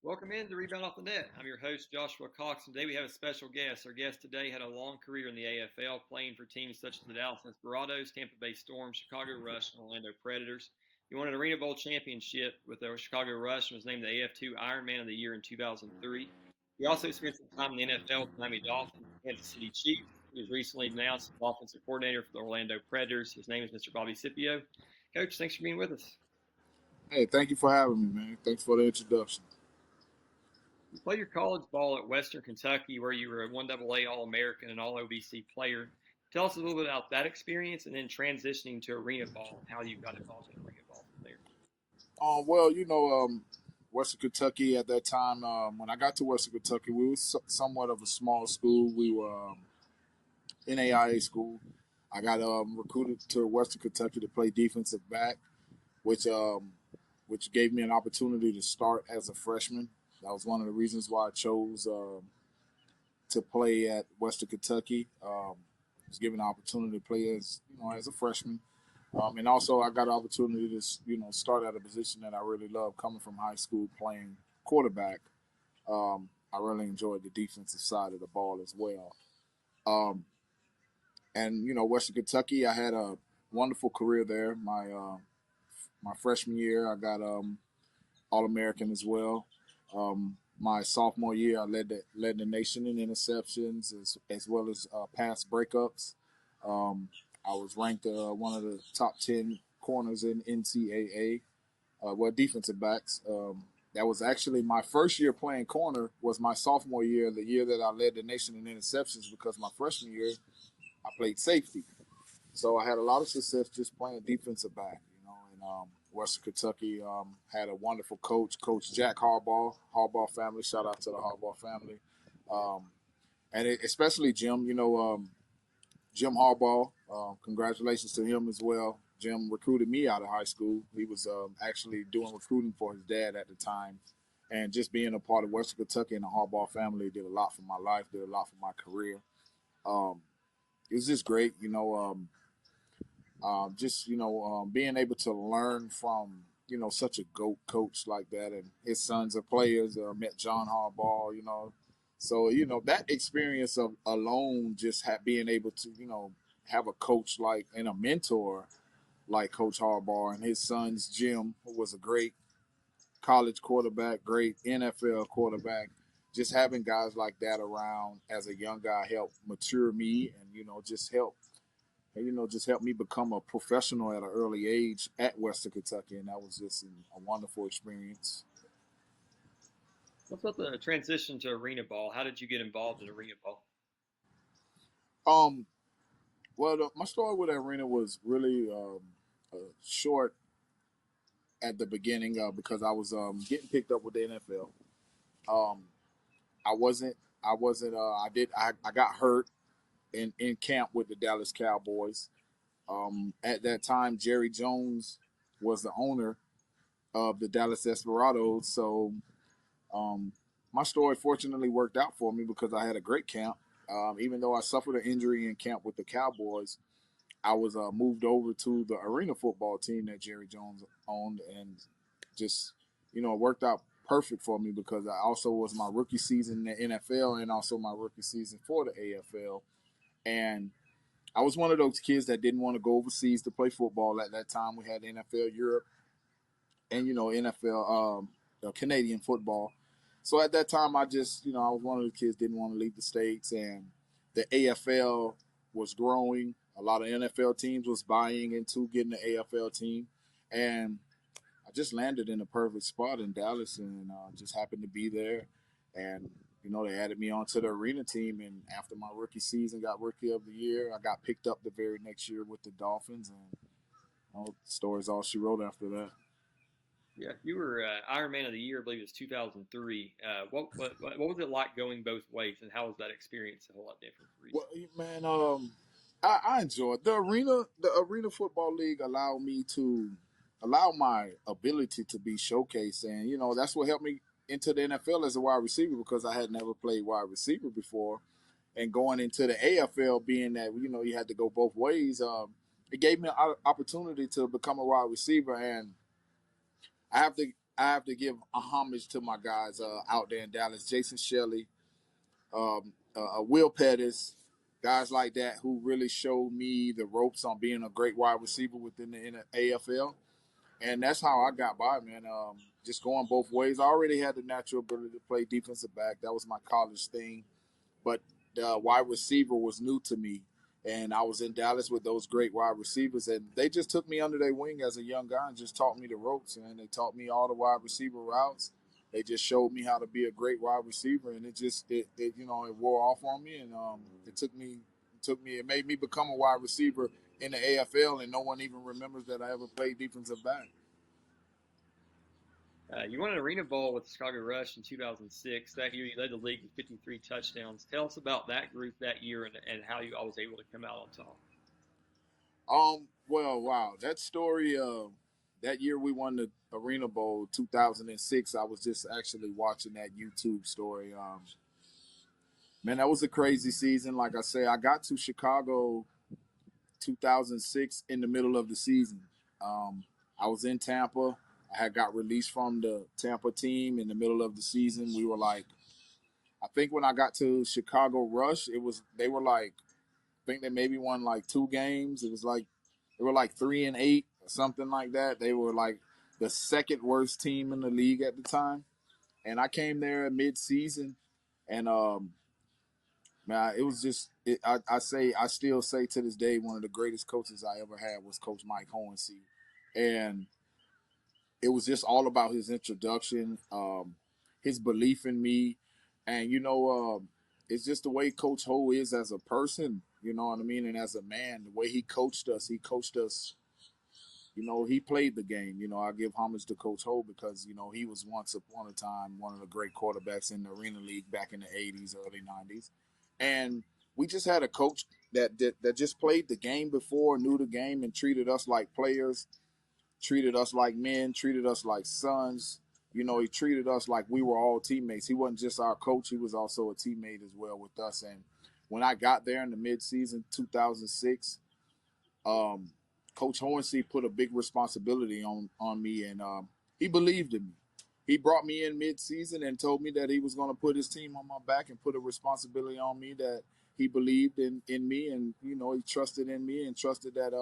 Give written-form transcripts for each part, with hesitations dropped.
Welcome in to Rebound Off the Net. I'm your host, Joshua Cox, and today we have a special guest. Our guest today had a long career in the AFL, playing for teams such as the Dallas Desperados, Tampa Bay Storm, Chicago Rush, and Orlando Predators. He won an Arena Bowl championship with the Chicago Rush and was named the AF2 Ironman of the Year in 2003. He also spent some time in the NFL with Miami Dolphins, Kansas City Chiefs. He was recently announced as offensive coordinator for the Orlando Predators. His name is Mr. Bobby Sippio. Coach, thanks for being with us. Hey, thank you for having me, man. Thanks for the introduction. You played your college ball at Western Kentucky, where you were a 1AA All-American and All-OVC player. Tell us a little bit about that experience, and then transitioning to arena ball and how you got involved in arena ball from there. Well, Western Kentucky at that time, when I got to Western Kentucky, we were somewhat of a small school. We were NAIA school. I got recruited to Western Kentucky to play defensive back, which which gave me an opportunity to start as a freshman. That was one of the reasons why I chose to play at Western Kentucky. Was given an opportunity to play as a freshman. And also, I got an opportunity to start at a position that I really love, coming from high school playing quarterback. I really enjoyed the defensive side of the ball as well. Um, and Western Kentucky, I had a wonderful career there. My freshman year, I got All American as well. My sophomore year, I led the nation in interceptions as well as pass breakups. Um, I was ranked one of the top 10 corners in NCAA, defensive backs. That was actually my first year playing corner. Was my sophomore year, the year that I led the nation in interceptions, because my freshman year I played safety. So I had a lot of success just playing defensive back. And Western Kentucky had a wonderful coach, Coach Jack Harbaugh family. Shout out to the Harbaugh family, um, especially Jim. Jim Harbaugh. Congratulations to him as well. Jim recruited me out of high school. He was actually doing recruiting for his dad at the time. And just being a part of Western Kentucky and the Harbaugh family did a lot for my life, did a lot for my career. Um, it was just great, being able to learn from such a GOAT coach like that, and his sons are players. Met John Harbaugh, so that experience of alone, just being able to have a coach like and a mentor like Coach Harbaugh, and his sons Jim, who was a great college quarterback, great NFL quarterback. Just having guys like that around as a young guy helped mature me, and just help me become a professional at an early age at Western Kentucky, and that was just a wonderful experience. What's about the transition to arena ball? How did you get involved in arena ball? Um, my story with Arena was really short at the beginning because I was getting picked up with the NFL. Um, I got hurt in camp with the Dallas Cowboys. At that time, Jerry Jones was the owner of the Dallas Desperados. So um, my story fortunately worked out for me because I had a great camp. Even though I suffered an injury in camp with the Cowboys, I was moved over to the arena football team that Jerry Jones owned, and just it worked out perfect for me because I also was my rookie season in the NFL and also my rookie season for the AFL. And I was one of those kids that didn't want to go overseas to play football. At that time, we had NFL Europe and NFL Canadian football. So at that time, I just I was one of the kids didn't want to leave the states, and the AFL was growing. A lot of NFL teams was buying into getting the AFL team, and I just landed in a perfect spot in Dallas, and just happened to be there. And they added me onto the arena team, and after my rookie season, got rookie of the year. I got picked up the very next year with the Dolphins, and the story's all she wrote after that. Yeah, you were Iron Man of the Year, I believe it was 2003. What was it like going both ways, and how was that experience a whole lot different for you? Well, man, I enjoyed the arena. The arena football league allowed me to allow my ability to be showcased, and that's what helped me into the NFL as a wide receiver because I had never played wide receiver before, and going into the AFL, being that you had to go both ways, it gave me an opportunity to become a wide receiver, and I have to I have to give a homage to my guys out there in Dallas, Jason Shelley, Will Pettis, guys like that who really showed me the ropes on being a great wide receiver within the AFL. And that's how I got by, man. Just going both ways. I already had the natural ability to play defensive back. That was my college thing. But the wide receiver was new to me. And I was in Dallas with those great wide receivers, and they just took me under their wing as a young guy and just taught me the ropes, and they taught me all the wide receiver routes. They just showed me how to be a great wide receiver, and it it wore off on me, and it made me become a wide receiver in the AFL, and no one even remembers that I ever played defensive back. You won an Arena Bowl with the Chicago Rush in 2006. That year, you led the league with 53 touchdowns. Tell us about that group that year and how you all was able to come out on top. Well, wow, that story. That year we won the Arena Bowl, 2006. I was just actually watching that YouTube story. Man, that was a crazy season. Like I say, I got to Chicago 2006 in the middle of the season. I was in Tampa. I had got released from the Tampa team in the middle of the season. We were like, I think when I got to Chicago Rush, they were like, I think they maybe won like 2 games. It was like they were like 3-8 or something like that. They were like the second worst team in the league at the time. And I came there mid-season, and man, it was just I still say to this day one of the greatest coaches I ever had was Coach Mike Hohensee, and it was just all about his introduction, his belief in me, and it's just the way Coach Ho is as a person. You know what I mean, and as a man, the way he coached us. He coached us. He played the game. I give homage to Coach Ho because he was once upon a time one of the great quarterbacks in the Arena League back in the '80s, early '90s, and we just had a coach that just played the game before, knew the game, and treated us like players, treated us like men, treated us like sons. He treated us like we were all teammates. He wasn't just our coach; he was also a teammate as well with us. And when I got there in the mid-season 2006, um, Coach Hornsey put a big responsibility on me, and he believed in me. He brought me in mid-season and told me that he was going to put his team on my back and put a responsibility on me that he believed in me, and he trusted in me and trusted that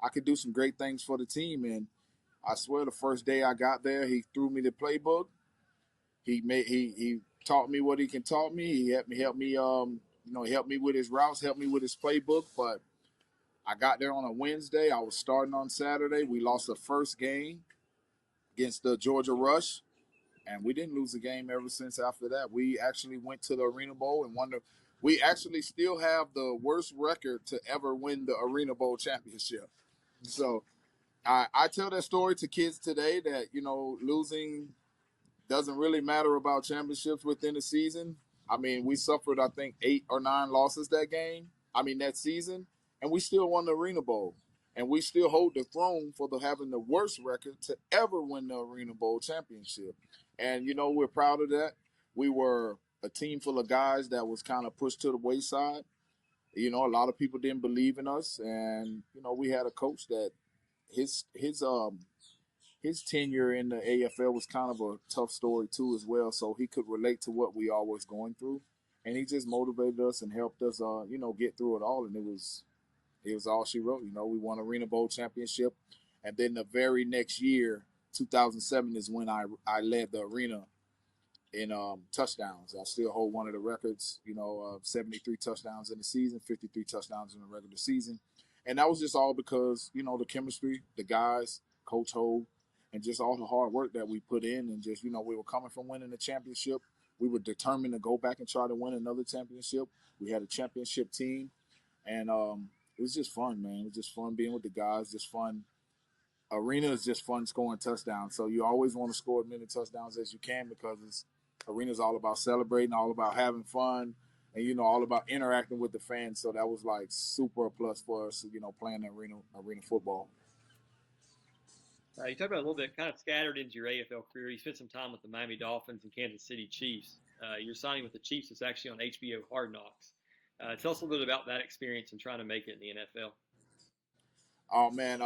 I could do some great things for the team. And I swear, the first day I got there, he threw me the playbook. He taught me what he can taught me. He helped me with his routes, helped me with his playbook. But I got there on a Wednesday. I was starting on Saturday. We lost the first game against the Georgia Rush, and we didn't lose a game ever since after that. We actually went to the Arena Bowl and won the. We actually still have the worst record to ever win the Arena Bowl championship. So I tell that story to kids today that losing doesn't really matter about championships within the season. I mean, we suffered, I think, 8 or 9 losses that season, and we still won the Arena Bowl. And we still hold the throne for having the worst record to ever win the Arena Bowl championship. And, we're proud of that. We were a team full of guys that was kind of pushed to the wayside. A lot of people didn't believe in us. And, we had a coach that his tenure in the AFL was kind of a tough story too as well. So he could relate to what we all was going through, and he just motivated us and helped us, get through it all. And it was all she wrote. We won Arena Bowl championship, and then the very next year, 2007, is when I led the arena in touchdowns. I still hold one of the records. 73 touchdowns in the season, 53 touchdowns in the regular season, and that was just all because the chemistry, the guys, Coach Ho, and just all the hard work that we put in, and just we were coming from winning the championship. We were determined to go back and try to win another championship. We had a championship team, and it was just fun, man. It was just fun being with the guys. Just fun. Arena is just fun scoring touchdowns. So you always want to score as many touchdowns as you can because arena is all about celebrating, all about having fun, and all about interacting with the fans. So that was like super plus for us, playing arena football. You talked about a little bit kind of scattered into your AFL career. You spent some time with the Miami Dolphins and Kansas City Chiefs. Your signing with the Chiefs is actually on HBO Hard Knocks. Tell us a little bit about that experience and trying to make it in the NFL. Oh man,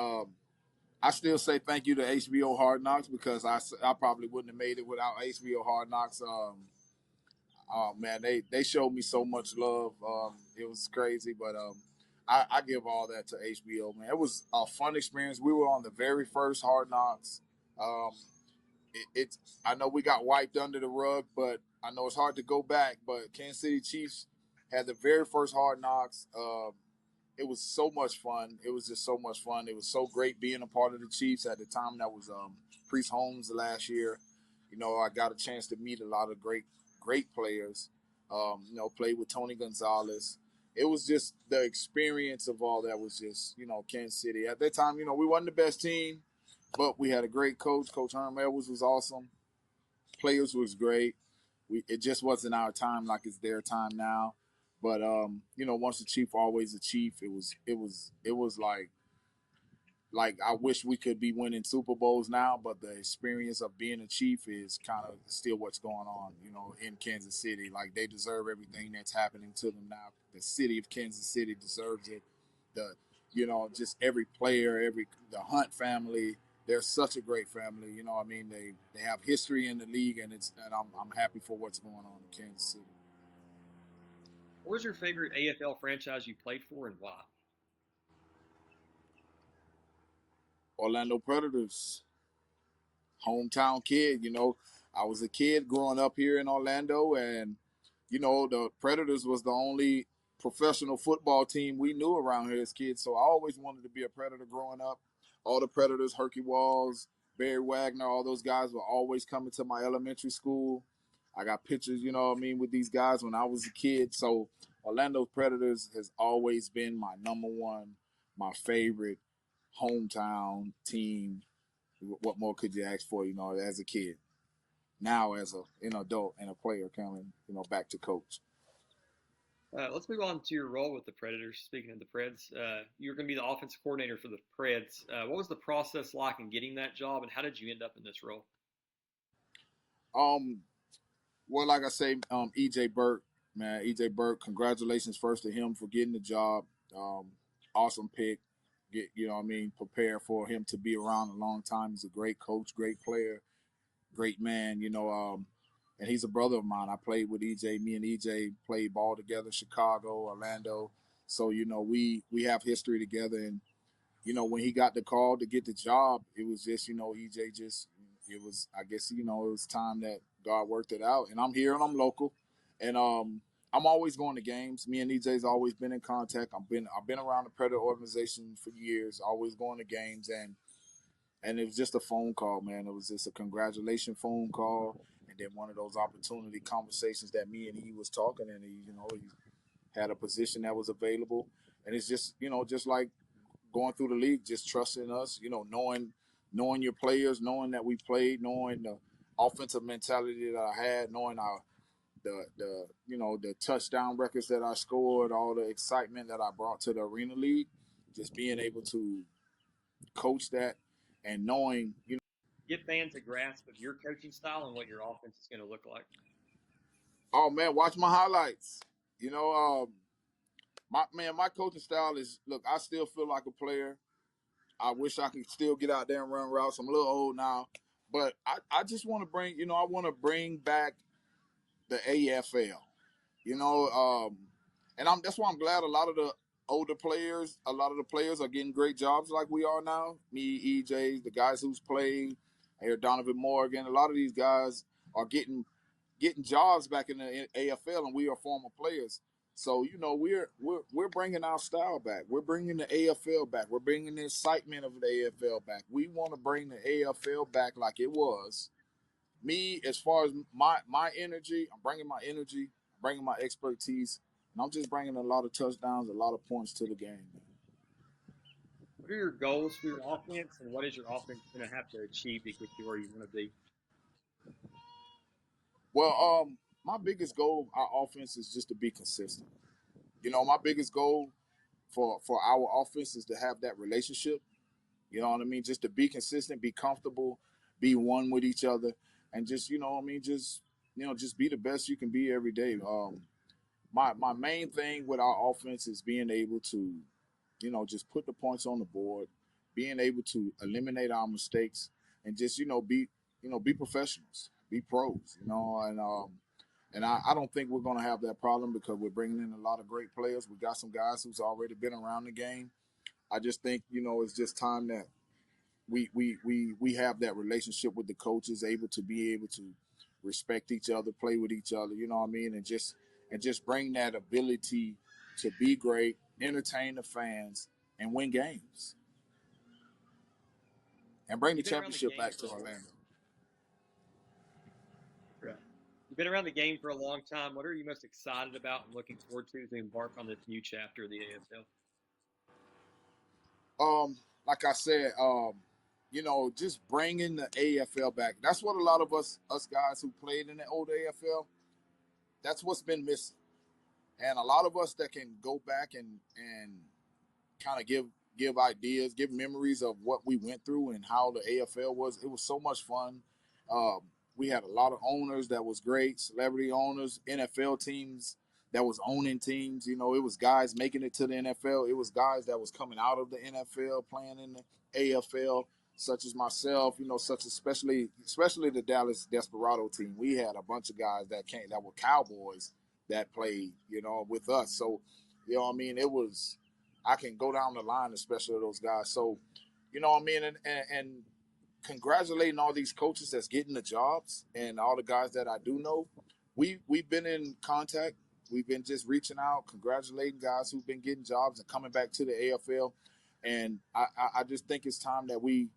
I still say thank you to HBO Hard Knocks because I probably wouldn't have made it without HBO Hard Knocks. Oh man, they showed me so much love. It was crazy, but I give all that to HBO. Man, it was a fun experience. We were on the very first Hard Knocks. Um, it's I know we got wiped under the rug, but I know it's hard to go back. But Kansas City Chiefs had the very first Hard Knocks. It was so much fun. It was just so much fun. It was so great being a part of the Chiefs at the time. That was Priest Holmes last year. You know, I got a chance to meet a lot of great players. Played with Tony Gonzalez. It was just the experience of all that was just, Kansas City. At that time, we wasn't the best team, but we had a great coach. Coach Herm Edwards was awesome. Players was great. It just wasn't our time like it's their time now. But once a chief, always a chief. It was like I wish we could be winning Super Bowls now, but the experience of being a chief is kind of still what's going on, in Kansas City. Like they deserve everything that's happening to them now. The city of Kansas City deserves it. The just every player, the Hunt family, they're such a great family. I mean, they have history in the league, and I'm happy for what's going on in Kansas City. What was your favorite AFL franchise you played for and why? Orlando Predators, hometown kid. I was a kid growing up here in Orlando, and the Predators was the only professional football team we knew around here as kids. So I always wanted to be a Predator growing up. All the Predators, Herky Walls, Barry Wagner, all those guys were always coming to my elementary school. I got pictures, with these guys when I was a kid. So Orlando Predators has always been my number one, my favorite hometown team. What more could you ask for, as a kid? Now as an adult and a player coming, back to coach. Let's move on to your role with the Predators. Speaking of the Preds, you're going to be the offensive coordinator for the Preds. What was the process like in getting that job, and how did you end up in this role? Um, well, like I say, EJ Burke, man, EJ Burke, congratulations first to him for getting the job. Awesome pick. Prepare for him to be around a long time. He's a great coach, great player, great man. And he's a brother of mine. I played with EJ. Me and EJ played ball together, Chicago, Orlando. So we have history together, and when he got the call to get the job, it was just, EJ just, it was, I guess, it was time that God worked it out. And I'm here and I'm local. And I'm always going to games. Me and EJ's always been in contact. I've been around the Predator organization for years, always going to games. And it was just a phone call, man. It was just a congratulation phone call. And then one of those opportunity conversations that me and he was talking, and he had a position that was available. And it's just, just like going through the league, just trusting us, knowing your players, knowing that we played, knowing the offensive mentality that I had, knowing the touchdown records that I scored, all the excitement that I brought to the Arena League, just being able to coach that and knowing, Give fans a grasp of your coaching style and what your offense is going to look like. oh man, watch my highlights. You know, my coaching style is, look, I still feel like a player. I wish I could still get out there and run routes. I'm a little old now, but I just want to bring, I want to bring back the AFL, you know, and that's why I'm glad a lot of the a lot of the players are getting great jobs like we are now. Me, EJ, the guys who's played, I hear Donovan Morgan. A lot of these guys are getting jobs back in the AFL, and we are former players. So we're bringing our style back. We're bringing the AFL back. We're bringing the excitement of the AFL back. We want to bring the AFL back like it was. Me, as far as my energy, I'm bringing my energy, I'm bringing my expertise, and I'm just bringing a lot of touchdowns, a lot of points to the game. What are your goals for your offense, and what is your offense going to have to achieve to get you where you want to be? Well, my biggest goal, our offense, is just to be consistent. My biggest goal for our offense is to have that relationship. You know what I mean? Just to be consistent, be comfortable, be one with each other, and just just be the best you can be every day. My main thing with our offense is being able to, just put the points on the board, being able to eliminate our mistakes and just be professionals, be pros, and I don't think we're going to have that problem because we're bringing in a lot of great players. We got some guys who's already been around the game. I just think it's just time that we have that relationship with the coaches, able to respect each other, play with each other. You know what I mean, and just bring that ability to be great, entertain the fans, and win games, and bring the You've been around the championship game back for to Orlando. right. You've been around the game for a long time. What are you most excited about and looking forward to as we embark on this new chapter of the AFL? Like I said, just bringing the AFL back. That's what a lot of us guys who played in the old AFL. That's what's been missing, and a lot of us that can go back and kind of give ideas, give memories of what we went through and how the AFL was. It was so much fun. Um, we had a lot of owners that was great, celebrity owners, NFL teams that was owning teams. It was guys making it to the NFL. It was guys that was coming out of the NFL playing in the AFL, such as myself. Such especially the Dallas Desperado team. We had a bunch of guys that were Cowboys that played, with us. So, what I mean, it was I can go down the line, especially those guys. So, what I mean, and congratulating all these coaches that's getting the jobs and all the guys that I do know. We've been in contact. We've been just reaching out, congratulating guys who've been getting jobs and coming back to the AFL. And I just think it's time that we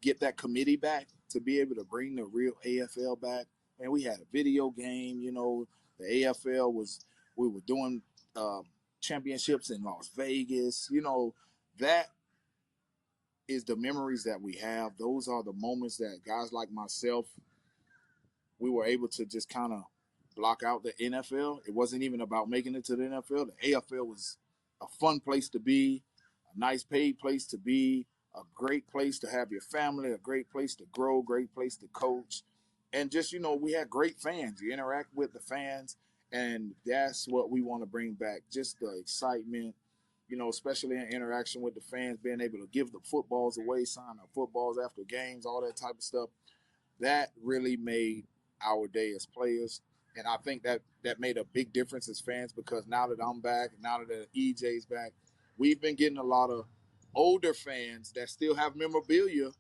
get that committee back to be able to bring the real AFL back. And we had a video game. The AFL we were doing championships in Las Vegas. That is the memories that we have. Those are the moments that guys like myself, we were able to just kind of block out the NFL. It wasn't even about making it to the NFL. The AFL was a fun place to be, a nice paid place to be, a great place to have your family, a great place to grow, great place to coach. And just, we had great fans. You interact with the fans, and that's what we want to bring back. Just the excitement, especially in interaction with the fans, being able to give the footballs away, sign up footballs after games, all that type of stuff. That really made our day as players. And I think that made a big difference as fans because now that I'm back, now that EJ's back, we've been getting a lot of older fans that still have memorabilia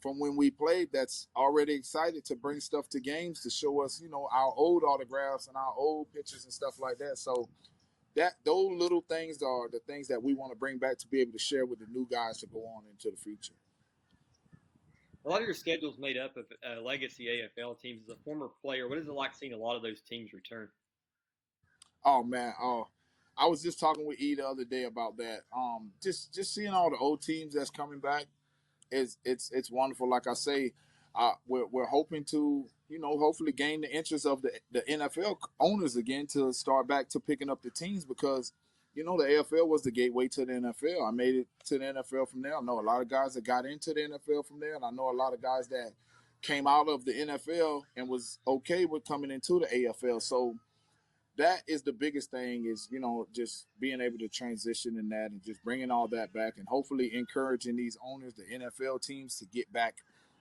from when we played that's already excited to bring stuff to games to show us, our old autographs and our old pictures and stuff like that. So those little things are the things that we want to bring back to be able to share with the new guys to go on into the future. A lot of your schedule is made up of legacy AFL teams. As a former player, what is it like seeing a lot of those teams return? Oh man, I was just talking with E the other day about that. Just seeing all the old teams that's coming back is it's wonderful. Like I say, we're hoping to hopefully gain the interest of the NFL owners again to start back to picking up the teams because the AFL was the gateway to the NFL. I made it to the NFL from there. I know a lot of guys that got into the NFL from there, and I know a lot of guys that came out of the NFL and was okay with coming into the AFL. So that is the biggest thing is just being able to transition in that and just bringing all that back and hopefully encouraging these owners, the NFL teams, to get back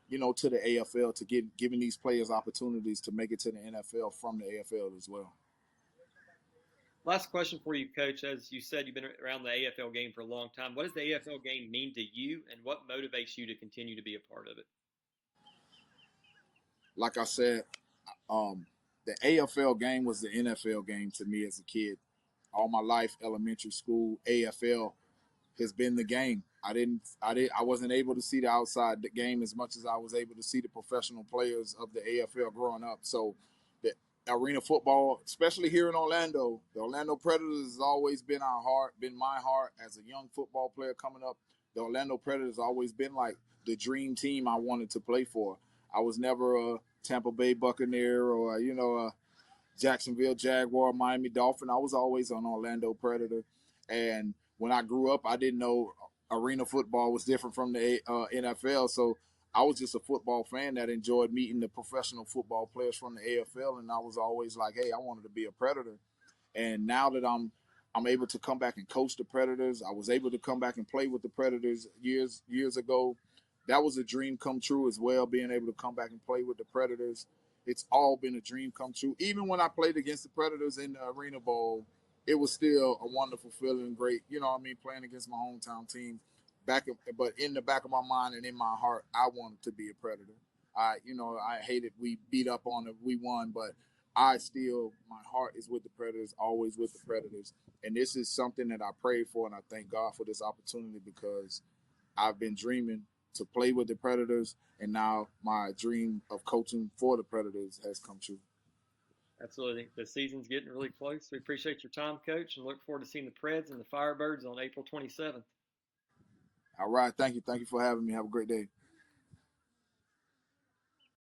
to the AFL to giving these players opportunities to make it to the NFL from the AFL as well. Last question for you, Coach. As you said, you've been around the AFL game for a long time. What does the AFL game mean to you, and what motivates you to continue to be a part of it? Like I said, the AFL game was the NFL game to me as a kid. All my life, elementary school, AFL has been the game. I wasn't able to see the outside the game as much as I was able to see the professional players of the AFL growing up. So the arena football, especially here in Orlando, the Orlando Predators has always been been my heart as a young football player coming up. The Orlando Predators always been like the dream team I wanted to play for. I was never a Tampa Bay Buccaneer or a Jacksonville Jaguar, Miami Dolphin. I was always an Orlando Predator. And when I grew up, I didn't know arena football was different from the NFL. So I was just a football fan that enjoyed meeting the professional football players from the AFL. And I was always like, hey, I wanted to be a Predator. And now that I'm I'm able to come back and coach the Predators. I was able to come back and play with the Predators years ago. That was a dream come true as well, being able to come back and play with the Predators. It's all been a dream come true. Even when I played against the Predators in the Arena Bowl, it was still a wonderful feeling, great, you know what I mean, playing against my hometown team. But in the back of my mind and in my heart, I wanted to be a Predator. I hated we beat up on it, we won, but my heart is with the Predators, always with the Predators. And this is something that I pray for, and I thank God for this opportunity because I've been dreaming to play with the Predators, and now my dream of coaching for the Predators has come true. Absolutely. The season's getting really close. We appreciate your time, Coach, and look forward to seeing the Preds and the Firebirds on April 27th. All right, thank you for having me. Have a great day.